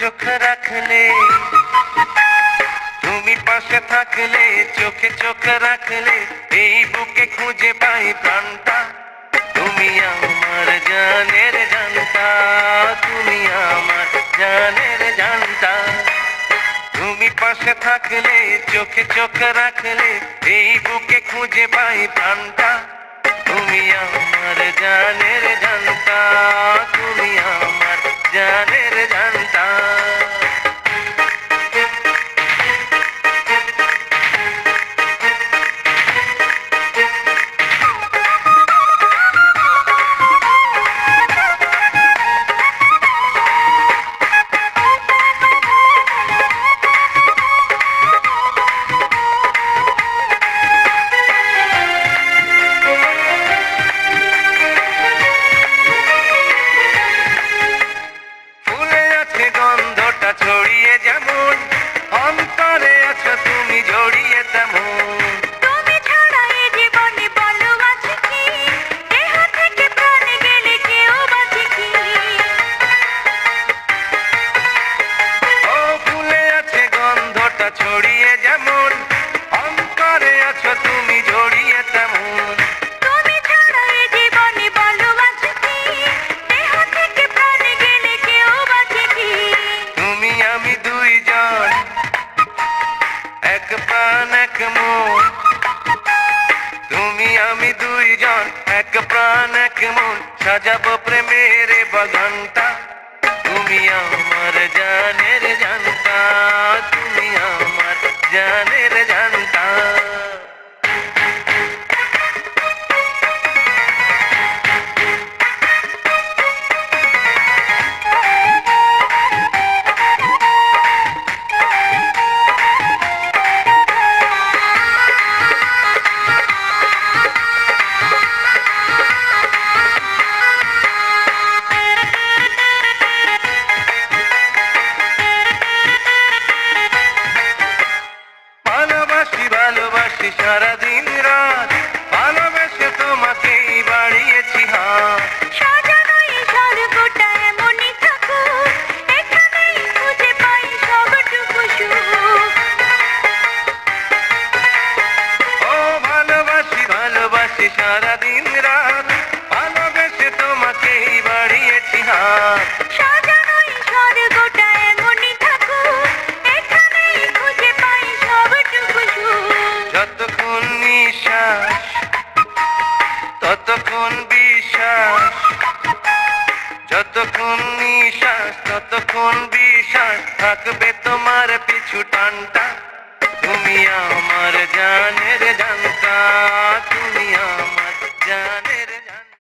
চোখ রাখলে, তুমি পাশে থাকলে, চোখে চোখ রাখলে এই বুকে খুঁজে পাই প্রাণটা। তুমি আমার জানের জানতা, তুমি আমার জানের জানতা। তুমি পাশে থাকলে, চোখে চোখ রাখলে এই বুকে খুঁজে পাই প্রাণটা। তুমি আমার জানের জানতা, তুমি আমার জানের জানতা। গন্ধটা ছড়িয়ে যেমন, অন্তরে আছো তুমি জড়িয়ে তেমন। তুমি ছাড়া এ জীবনে বলো আছে কি, দেহ থেকে প্রাণ গেলে কেউ বাঁচে কি। ও ফুলে আছে গন্ধটা ছড়িয়ে যেমন, অন্তরে আছো তুমি জড়িয়ে তেমন। তুমি ছাড়া এ জীবনে বলো আছে কি, দেহ থেকে প্রাণ গেলে কেউ বাঁচে কি। তুমি আমি দুইজন, এক প্রাণ এক মন। তুমি আমি দুইজন, এক প্রাণ এক মন, সাজাবো প্রেমের বাগানটা। তুমি আমার জানের জানতা, তুমি আমার জানের জানতা। ভালোবাসি ভালোবাসি সারাদিন রাত, ভালোবেসে তোমাকেই বাড়িয়েছি হাত। সাজানো এই স্বর্গটা এমনই থাকুক, এখানেই খুঁজে পাই সবটুকু সুখ। ও ভালোবাসি ভালোবাসি সারাদিন রাত, ভালোবেসে তোমাকেই বাড়িয়েছি হাত। সাজানো এই স্বর্গটা এমনই থাকুক, এখানেই খুঁজে পাই সবটুকু সুখ। যতক্ষণ নিঃশ্বাস ততক্ষণ বিশ্বাস, যতক্ষণ নিঃশ্বাস ততক্ষণ বিশ্বাস, থাকবে তোমার পিছু টানটা। তুমি আমার জানের জানতা, তুমি আমার জানের